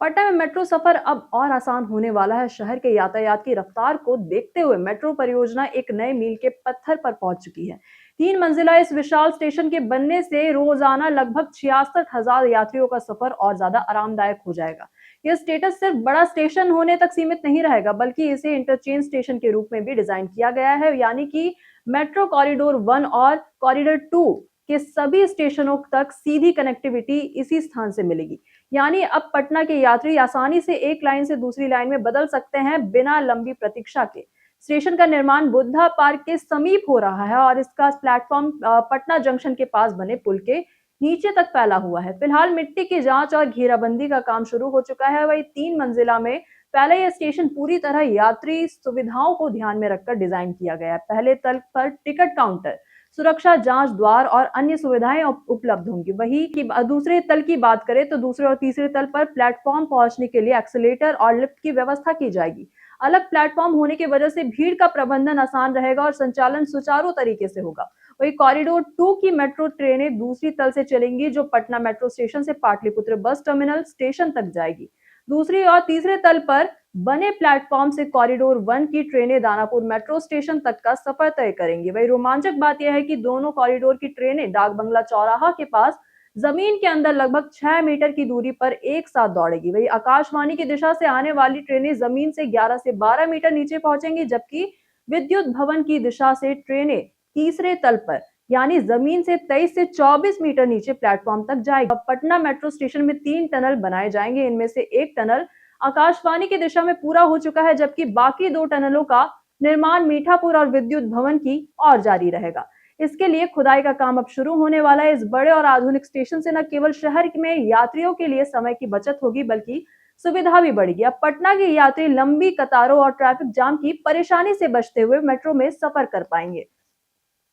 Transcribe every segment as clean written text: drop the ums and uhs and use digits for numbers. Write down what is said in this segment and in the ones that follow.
पटना में मेट्रो सफर अब और आसान होने वाला है। शहर के यातायात की रफ्तार को देखते हुए मेट्रो परियोजना एक नए मील के पत्थर पर पहुंच चुकी है। 3 मंजिला इस विशाल स्टेशन के बनने से रोजाना लगभग 66,000 यात्रियों का सफर और ज्यादा आरामदायक हो जाएगा। यह स्टेटस सिर्फ बड़ा स्टेशन होने तक सीमित नहीं रहेगा, बल्कि इसे इंटरचेंज स्टेशन के रूप में भी डिजाइन किया गया है, यानी कि मेट्रो कॉरिडोर 1 और कॉरिडोर 2 के सभी स्टेशनों तक सीधी कनेक्टिविटी इसी स्थान से मिलेगी। यानी अब पटना के यात्री आसानी से एक लाइन से दूसरी लाइन में बदल सकते हैं बिना लंबी प्रतीक्षा के। स्टेशन का निर्माण बुद्धा पार्क के समीप हो रहा है और इसका प्लेटफॉर्म पटना जंक्शन के पास बने पुल के नीचे तक फैला हुआ है। फिलहाल मिट्टी की जांच और घेराबंदी का काम शुरू हो चुका है। वही 3 मंजिला में पहले यह स्टेशन पूरी तरह यात्री सुविधाओं को ध्यान में रखकर डिजाइन किया गया है। पहले तल पर टिकट काउंटर, सुरक्षा जांच द्वार और अन्य सुविधाएं उपलब्ध होंगी। वही की दूसरे तल की बात करें तो दूसरे और तीसरे तल पर प्लेटफॉर्म पहुंचने के लिए एक्सीलेटर और लिफ्ट की व्यवस्था की जाएगी। अलग प्लेटफॉर्म होने की वजह से भीड़ का प्रबंधन आसान रहेगा और संचालन सुचारू तरीके से होगा। वही कॉरिडोर 2 की मेट्रो ट्रेनें दूसरी तल से चलेंगी, जो पटना मेट्रो स्टेशन से पाटलिपुत्र बस टर्मिनल स्टेशन तक जाएगी। दूसरी और तीसरे तल पर बने प्लेटफॉर्म से कॉरिडोर 1 की ट्रेनें दानापुर मेट्रो स्टेशन तक का सफर तय करेंगी। वही रोमांचक बात यह है कि दोनों कॉरिडोर की ट्रेनें डाक बंगला चौराहा के पास जमीन के अंदर लगभग 6 मीटर की दूरी पर एक साथ दौड़ेगी। वही आकाशवाणी की दिशा से आने वाली ट्रेनें जमीन से 11 से 12 मीटर नीचे पहुंचेंगी, जबकि विद्युत भवन की दिशा से ट्रेनें तीसरे तल पर यानी जमीन से 23 से 24 मीटर नीचे प्लेटफॉर्म तक जाएगी। पटना मेट्रो स्टेशन में 3 टनल बनाए जाएंगे। इनमें से एक टनल आकाशवाणी की दिशा में पूरा हो चुका है, जबकि बाकी 2 टनलों का निर्माण मीठापुर और विद्युत भवन की और जारी रहेगा। इसके लिए खुदाई का काम अब शुरू होने वाला है। इस बड़े और आधुनिक स्टेशन से न केवल शहर में यात्रियों के लिए समय की बचत होगी, बल्कि सुविधा भी बढ़ेगी। अब पटना के यात्री लंबी कतारों और ट्रैफिक जाम की परेशानी से बचते हुए मेट्रो में सफर कर पाएंगे।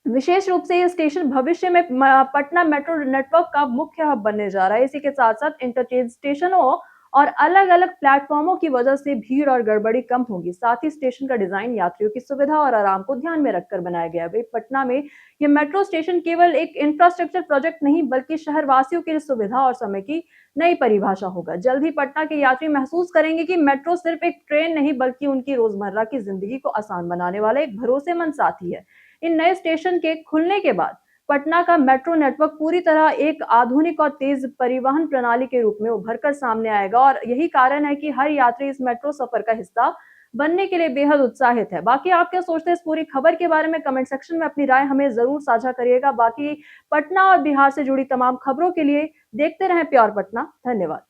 विशेष रूप से ये स्टेशन भविष्य में पटना मेट्रो नेटवर्क का मुख्य हब बनने जा रहा है। इसी के साथ साथ इंटरचेंज स्टेशनों और अलग अलग प्लेटफॉर्मों की वजह से भीड़ और गड़बड़ी कम होगी। साथ ही स्टेशन का डिजाइन यात्रियों की सुविधा और आराम को ध्यान में रखकर बनाया गया है। पटना में ये मेट्रो स्टेशन केवल एक इंफ्रास्ट्रक्चर प्रोजेक्ट नहीं, बल्कि शहरवासियों के लिए सुविधा और समय की नई परिभाषा होगा। जल्द ही पटना के यात्री महसूस करेंगे कि मेट्रो सिर्फ एक ट्रेन नहीं, बल्कि उनकी रोजमर्रा की जिंदगी को आसान बनाने वाला एक भरोसेमंद साथी है। इन नए स्टेशन के खुलने के बाद पटना का मेट्रो नेटवर्क पूरी तरह एक आधुनिक और तेज परिवहन प्रणाली के रूप में उभर कर सामने आएगा और यही कारण है कि हर यात्री इस मेट्रो सफर का हिस्सा बनने के लिए बेहद उत्साहित है। बाकी आप क्या सोचते हैं इस पूरी खबर के बारे में? कमेंट सेक्शन में अपनी राय हमें जरूर साझा करिएगा। बाकी पटना और बिहार से जुड़ी तमाम खबरों के लिए देखते रहें प्योर पटना। धन्यवाद।